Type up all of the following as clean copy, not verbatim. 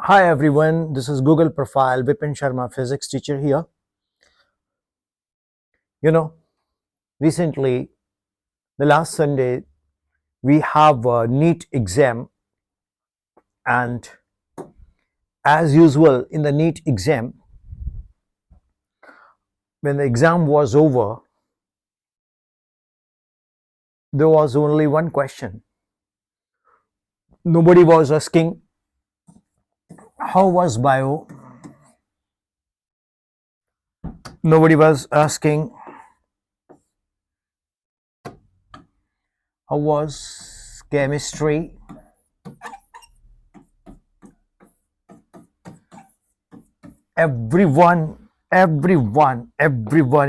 Hi everyone, this is Google profile Vipin Sharma, physics teacher here. You know, recently, the last Sunday, we have a NEET exam, and as usual in the NEET exam, when the exam was over, there was only one question. Nobody was asking, how was bio? Nobody was asking, how was chemistry? Everyone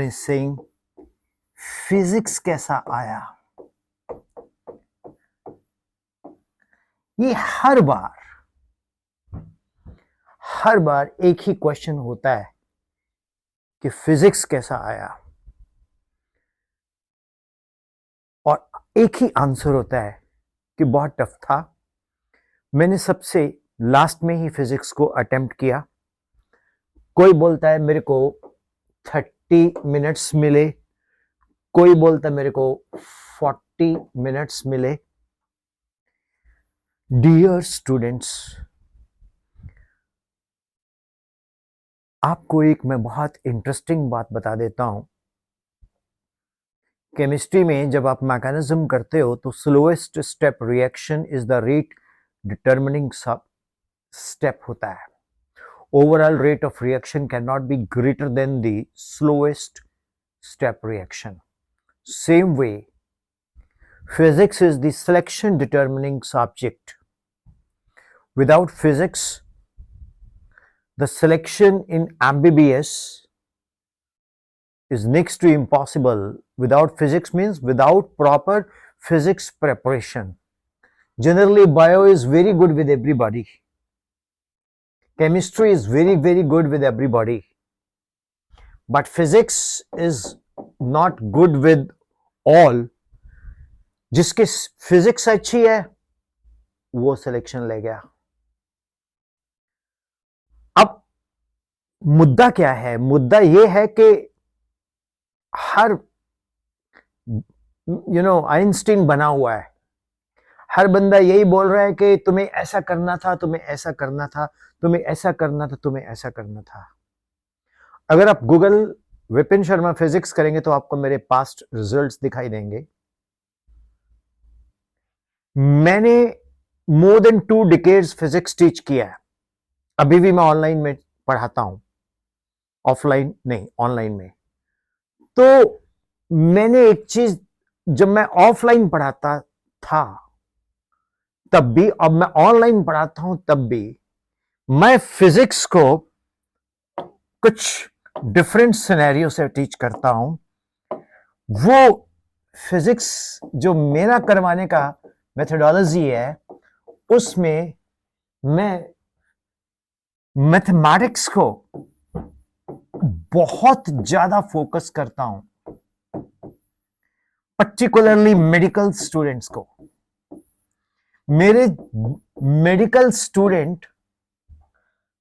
is saying, physics कैसा आया? ये हर बार एक ही question होता है कि physics कैसा आया, और एक ही आंसर होता है कि बहुत टफ था. मैंने सबसे लास्ट में ही फिजिक्स को अटेम्प्ट किया. कोई बोलता है मेरे को 30 मिनट्स मिले, कोई बोलता है मेरे को 40 मिनट्स मिले. डियर स्टूडेंट्स, आपको एक मैं बहुत इंटरेस्टिंग बात बता देता हूं. केमिस्ट्री में जब आप मैकेनिज्म करते हो तो slowest step reaction is the rate determining step होता है. Overall rate of reaction cannot be greater than the slowest step reaction. Same way, physics is the selection determining subject. Without physics, the selection in MBBS is next to impossible. Without physics means without proper physics preparation. Generally, bio is very good with everybody. Chemistry is very good with everybody. But physics is not good with all. जिसकी physics अच्छी है वो selection ले गया. अब मुद्दा क्या है? मुद्दा ये है कि हर आइंस्टीन बना हुआ है. हर बंदा यही बोल रहा है कि तुम्हें ऐसा करना था, तुम्हें ऐसा करना था, तुम्हें ऐसा करना था, तुम्हें ऐसा करना था. अगर आप गूगल विपिन शर्मा फिजिक्स करेंगे तो आपको मेरे पास्ट रिजल्ट्स दिखाई देंगे. मैंने more than 2 decades physics teach किया है. अभी भी मैं ऑनलाइन में पढ़ाता हूं, ऑफलाइन नहीं, ऑनलाइन में. तो मैंने एक चीज, जब मैं ऑफलाइन पढ़ाता था तब भी, अब मैं ऑनलाइन पढ़ाता हूं तब भी, मैं फिजिक्स को कुछ डिफरेंट सिनेरियो से टीच करता हूं. वो फिजिक्स जो मेरा करवाने का मेथोडोलॉजी है, उसमें मैं मैथमेटिक्स को बहुत ज्यादा फोकस करता हूं, पर्टिकुलरली मेडिकल स्टूडेंट्स को. मेरे मेडिकल स्टूडेंट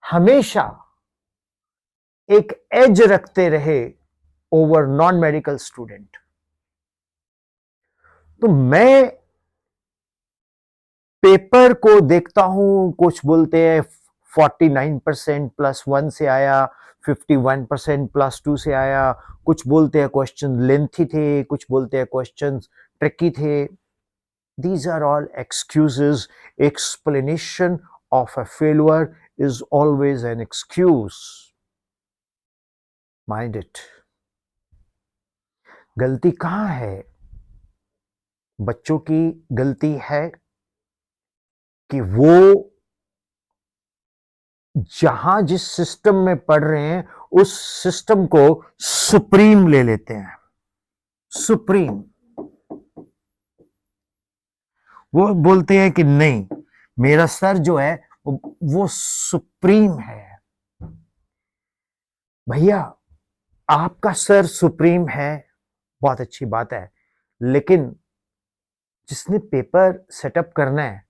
हमेशा एक एज रखते रहे ओवर नॉन मेडिकल स्टूडेंट. तो मैं पेपर को देखता हूं, कुछ बोलते हैं 49% +1 से आया, 51% +2 से आया, कुछ बोलते हैं क्वेश्चन लेंथी थे, कुछ बोलते हैं क्वेश्चन ट्रिकी थे. These are all excuses. Explanation of a failure is always an excuse. Mind it. गलती कहां है? बच्चों की गलती है कि वो जहां जिस सिस्टम में पढ़ रहे हैं उस सिस्टम को सुप्रीम ले लेते हैं. सुप्रीम. वो बोलते हैं कि नहीं, मेरा सर जो है वो सुप्रीम है. भैया, आपका सर सुप्रीम है, बहुत अच्छी बात है, लेकिन जिसने पेपर सेटअप करना है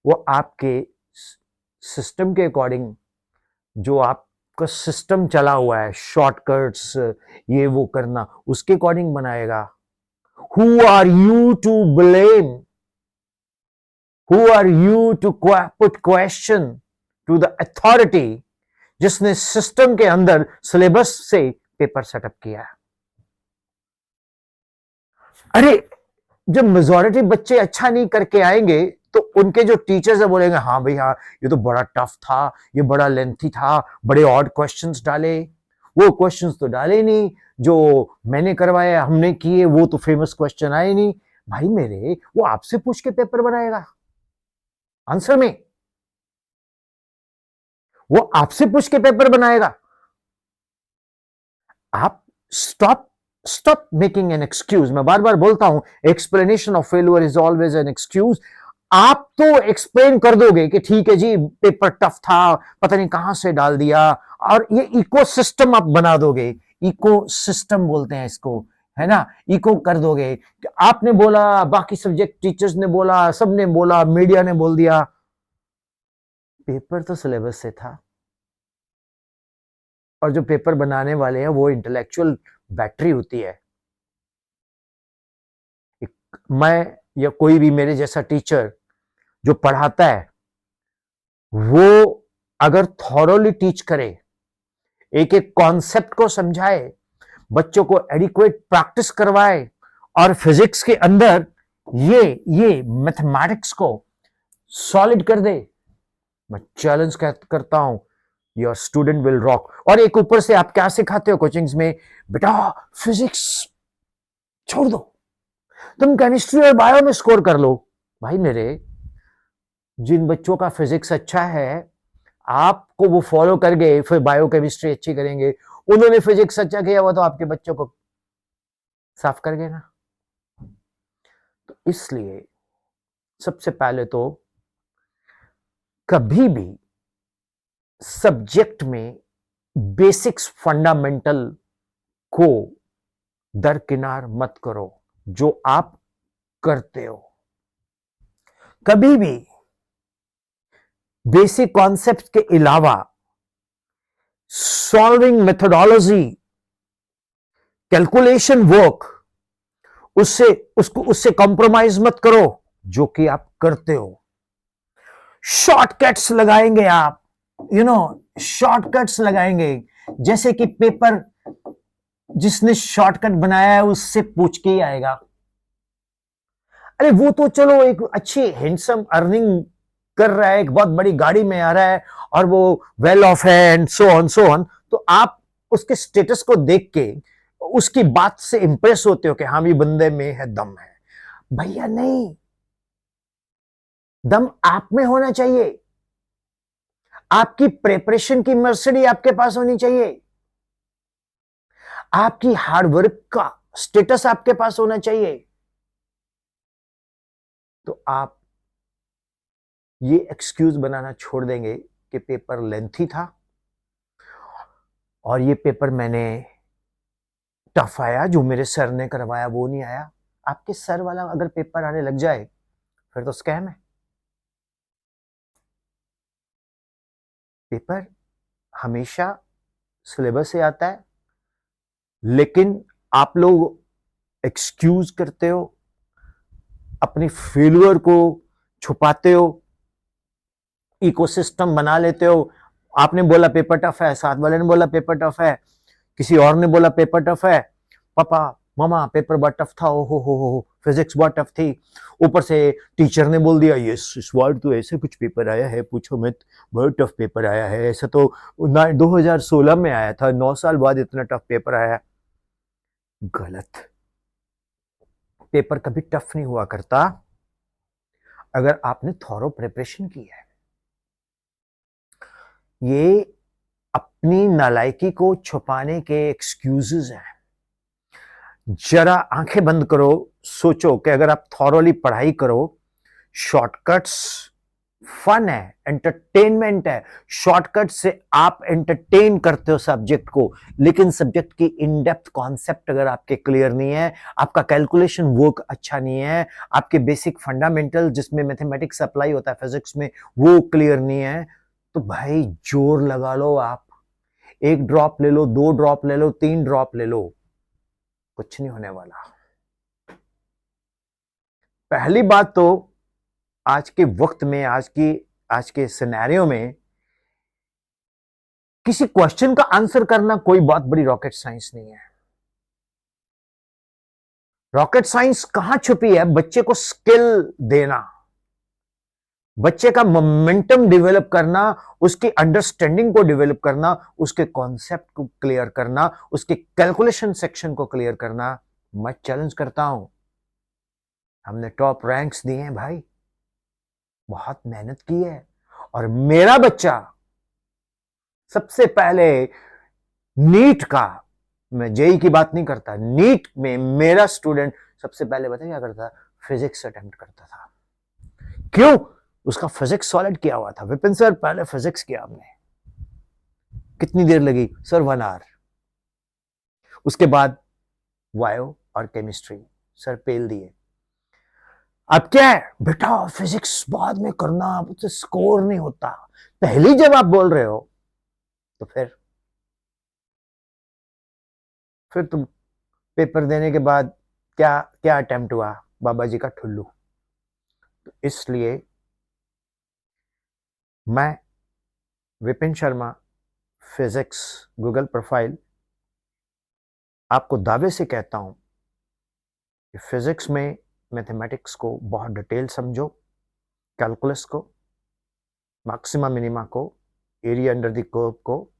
वो आपके सिस्टम के अकॉर्डिंग, जो आपका सिस्टम चला हुआ है, शॉर्टकट्स, ये वो करना, उसके अकॉर्डिंग बनाएगा। Who are you to blame? Who are you to put question to the authority जिसने सिस्टम के अंदर सिलेबस से पेपर सेटअप किया है? अरे जब मेजॉरिटी बच्चे अच्छा नहीं करके आएंगे तो उनके जो टीचर्स है बोलेंगे हाँ भाई हाँ, ये तो बड़ा टफ था, ये बड़ा लेंथी था, बड़े ऑड क्वेश्चंस डाले। वो क्वेश्चंस तो डाले नहीं जो मैंने करवाए, हमने किए, वो तो फेमस क्वेश्चन आए नहीं। भाई मेरे, वो आपसे पूछ के पेपर बनाएगा आंसर में, वो आपसे पूछ के पेपर बनाएगा। आप stop stop making an excuse. मैं बार बार बोलता हूं, explanation of failure is always an excuse. आप तो एक्सप्लेन कर दोगे कि ठीक है जी, पेपर टफ था, पता नहीं कहां से डाल दिया, और ये इकोसिस्टम आप बना दोगे। इकोसिस्टम बोलते हैं इसको, है ना? इको कर दोगे कि आपने बोला, बाकी सब्जेक्ट टीचर्स ने बोला, सबने बोला, मीडिया ने बोल दिया। पेपर तो सिलेबस से था, और जो पेपर बनाने वाले हैं वो इंटेलेक्चुअल बैटरी होती है। मैं या कोई भी मेरे जैसा टीचर जो पढ़ाता है, वो अगर थॉरोली टीच करे, एक एक कॉन्सेप्ट को समझाए, बच्चों को एडिक्वेट प्रैक्टिस करवाए, और फिजिक्स के अंदर ये मैथमेटिक्स को सॉलिड कर दे, मैं चैलेंज करता हूं, योर स्टूडेंट विल रॉक। और एक ऊपर से आप क्या सिखाते हो कोचिंग्स में? बेटा फिजिक्स छोड़ दो, तुम केमिस्ट्री और बायो में स्कोर कर लो। भाई मेरे, जिन बच्चों का फिजिक्स अच्छा है, आपको वो फॉलो कर गए, फिर बायो केमिस्ट्री अच्छी करेंगे। उन्होंने फिजिक्स अच्छा किया हुआ तो आपके बच्चों को साफ कर गए ना। तो इसलिए सबसे पहले तो कभी भी सब्जेक्ट में बेसिक्स फंडामेंटल को दरकिनार मत करो, जो आप करते हो। कभी भी बेसिक कॉन्सेप्ट के अलावा सॉल्विंग मेथोडोलॉजी, कैलकुलेशन वर्क, उससे कॉम्प्रोमाइज मत करो, जो कि आप करते हो। शॉर्टकट्स लगाएंगे आप, शॉर्टकट्स लगाएंगे, जैसे कि पेपर जिसने शॉर्टकट बनाया है उससे पूछ के ही आएगा। अरे वो तो चलो एक अच्छी हैंडसम अर्निंग कर रहा है, एक बहुत बड़ी गाड़ी में आ रहा है, और वो वेल ऑफ है, एंड सो ऑन, तो आप उसके स्टेटस को देख के उसकी बात से इंप्रेस होते हो कि हाँ भी बंदे में है, दम है। भैया नहीं, दम आप में होना चाहिए। आपकी प्रिपरेशन की मर्सिडी आपके पास होनी चाहिए, आपकी हार्डवर्क का स्टेटस आपके पास होना चाहिए। तो आप ये एक्सक्यूज बनाना छोड़ देंगे कि पेपर लेंथी था और ये पेपर मैंने टफ आया, जो मेरे सर ने करवाया वो नहीं आया। आपके सर वाला अगर पेपर आने लग जाए फिर तो स्कैम है। पेपर हमेशा सिलेबस से आता है, लेकिन आप लोग एक्सक्यूज करते हो, अपनी फेलियर को छुपाते हो, इकोसिस्टम बना लेते हो। आपने बोला पेपर टफ है, साथ वाले ने बोला पेपर टफ है, किसी और ने बोला पेपर टफ है, पापा मामा पेपर बहुत टफ था, ओ हो फिजिक्स बहुत टफ थी, ऊपर से टीचर ने बोल दिया ये इस बार तो ऐसे कुछ पेपर आया है, पूछो मत, बहुत टफ पेपर आया है। ऐसा तो 2016 में आया था, 9 साल बाद इतना टफ पेपर आया। गलत। पेपर कभी टफ नहीं हुआ करता अगर आपने थॉरो प्रिपरेशन की है। ये अपनी नालायकी को छुपाने के एक्सक्यूजेस हैं। जरा आंखें बंद करो, सोचो कि अगर आप थॉरोली पढ़ाई करो, शॉर्टकट्स फन है, एंटरटेनमेंट है, शॉर्टकट से आप एंटरटेन करते हो सब्जेक्ट को, लेकिन सब्जेक्ट की इन डेप्थ कॉन्सेप्ट अगर आपके क्लियर नहीं है, आपका कैलकुलेशन वर्क अच्छा नहीं है, आपके बेसिक फंडामेंटल जिसमें मैथमेटिक्स अप्लाई होता है फिजिक्स में वो क्लियर नहीं है, तो भाई जोर लगा लो, आप 1 ड्रॉप ले लो, 2 ड्रॉप ले लो, 3 ड्रॉप ले लो, कुछ नहीं होने वाला। पहली बात तो आज के वक्त में, आज के सिनेरियो में किसी क्वेश्चन का आंसर करना कोई बहुत बड़ी रॉकेट साइंस नहीं है। रॉकेट साइंस कहां छुपी है? बच्चे को स्किल देना, बच्चे का मोमेंटम डेवलप करना, उसकी अंडरस्टैंडिंग को डेवलप करना, उसके कॉन्सेप्ट को क्लियर करना, उसके कैलकुलेशन सेक्शन को क्लियर करना। मैं चैलेंज करता हूं, हमने टॉप रैंक्स दिए हैं भाई, बहुत मेहनत की है। और मेरा बच्चा सबसे पहले नीट का, मैं जेई की बात नहीं करता, नीट में मेरा स्टूडेंट सबसे पहले पता क्या करता? फिजिक्स अटेम्प्ट करता था। क्यों? उसका फिजिक्स सॉलिड किया हुआ था। विपिन सर पहले फिजिक्स किया हमने। कितनी देर लगी सर? 1 आवर। उसके बाद बायो और केमिस्ट्री सर पेल दिए। अब क्या है बेटा, फिजिक्स बाद में करना, उससे स्कोर नहीं होता। पहले जब आप बोल रहे हो तो फिर तुम पेपर देने के बाद क्या क्या अटेम्प्ट हुआ? बाबा जी का ठुल्लू। तो इसलिए मैं Vipin Sharma physics Google profile आपको दावे से कहता हूं कि फिजिक्स में मैथमेटिक्स को बहुत डिटेल समझो, कैलकुलस को, मैक्सिमा मिनिमा को, एरिया अंडर द कर्व को,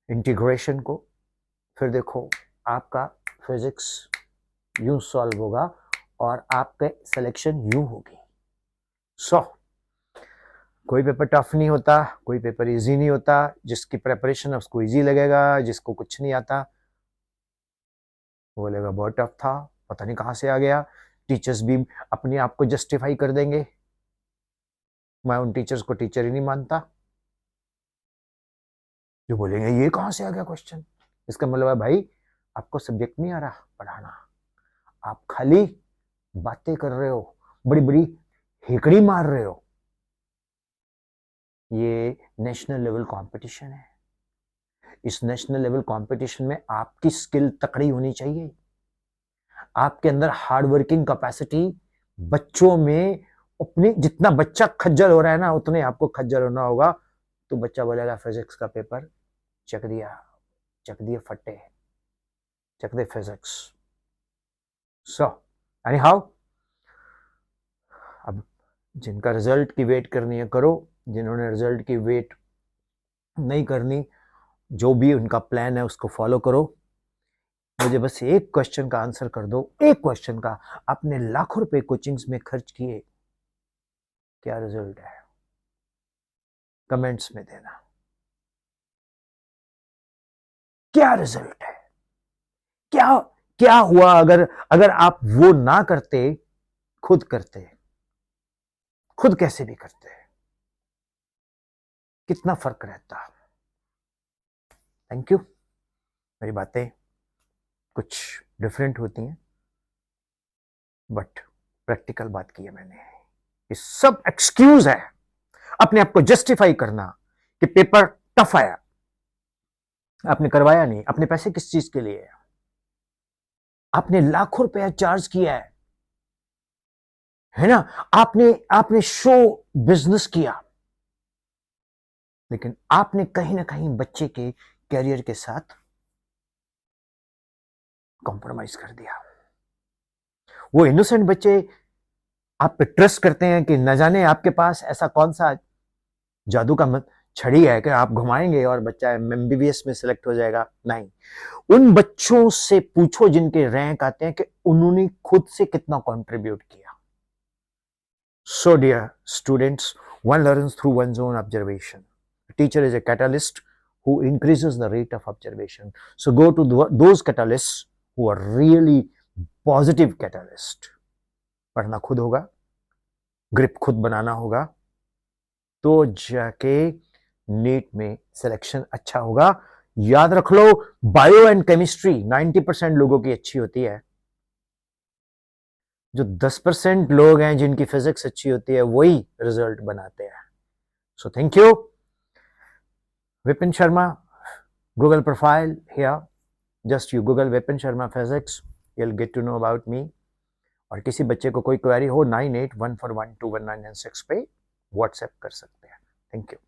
इंटीग्रेशन को, फिर देखो आपका फिजिक्स यूं सॉल्व होगा और आपके सिलेक्शन यूं होगी। कोई पेपर टफ नहीं होता, कोई पेपर इजी नहीं होता। जिसकी प्रेपरेशन है उसको इजी लगेगा, जिसको कुछ नहीं आता वो बोलेगा बहुत टफ था, पता नहीं कहां से आ गया। टीचर्स भी अपने आप को जस्टिफाई कर देंगे। मैं उन टीचर्स को टीचर ही नहीं मानता जो बोलेंगे ये कहां से आ गया क्वेश्चन। इसका मतलब है भाई आपको सब्जेक्ट नहीं आ रहा पढ़ाना, आप खाली बातें कर रहे हो, बड़ी बड़ी हेकड़ी मार रहे हो। ये नेशनल लेवल कंपटीशन है। इस नेशनल लेवल कंपटीशन में आपकी स्किल तकड़ी होनी चाहिए, आपके अंदर हार्ड वर्किंग कैपेसिटी। बच्चों में अपने जितना बच्चा खज्जल हो रहा है ना, उतने आपको खज्जल होना होगा। तो बच्चा बोलेगा फिजिक्स का पेपर चक दिए फट्टे, चक दे फिजिक्स। सो एनी हाउ, अब जिनका रिजल्ट की वेट करनी है करो, जिन्होंने रिजल्ट की वेट नहीं करनी, जो भी उनका प्लान है उसको फॉलो करो। मुझे बस एक क्वेश्चन का आंसर कर दो, एक क्वेश्चन का। आपने लाखों रुपए कोचिंग्स में खर्च किए, क्या रिजल्ट है? कमेंट्स में देना, क्या रिजल्ट है, क्या क्या हुआ? अगर अगर आप वो ना करते, खुद करते, खुद कैसे भी करते, कितना फर्क रहता। Thank you. मेरी बातें कुछ डिफरेंट होती हैं, बट प्रैक्टिकल बात की है मैंने। ये सब एक्सक्यूज है अपने आप को जस्टिफाई करना कि पेपर टफ आया, आपने करवाया नहीं। अपने पैसे किस चीज के लिए? आपने लाखों रुपया चार्ज किया है ना? आपने शो बिजनेस किया, लेकिन आपने कहीं ना कहीं बच्चे के कैरियर के साथ कॉम्प्रोमाइज कर दिया। वो इनोसेंट बच्चे आप पे ट्रस्ट करते हैं कि न जाने आपके पास ऐसा कौन सा जादू का छड़ी है कि आप घुमाएंगे और बच्चा एमबीबीएस में सिलेक्ट हो जाएगा। नहीं, उन बच्चों से पूछो जिनके रैंक आते हैं कि उन्होंने खुद से कितना कंट्रीब्यूट किया। So dear students, one learns through one's own observation. A teacher is a catalyst who increases the rate of observation. So go to those catalysts who are really positive catalyst. पढ़ना खुद होगा, grip खुद बनाना होगा, तो जाके NEET में selection अच्छा होगा। याद रख लो, बायो एंड केमिस्ट्री 90% लोगों की अच्छी होती है। जो 10% लोग हैं जिनकी फिजिक्स अच्छी होती है, वही रिजल्ट बनाते हैं। So thank you. Vipin Sharma, Google profile here. Just you Google Vipin Sharma Physics. You'll get to know about me. और किसी बच्चे को कोई क्वेरी हो 9814121996 पे व्हाट्सएप कर सकते हैं. Thank you.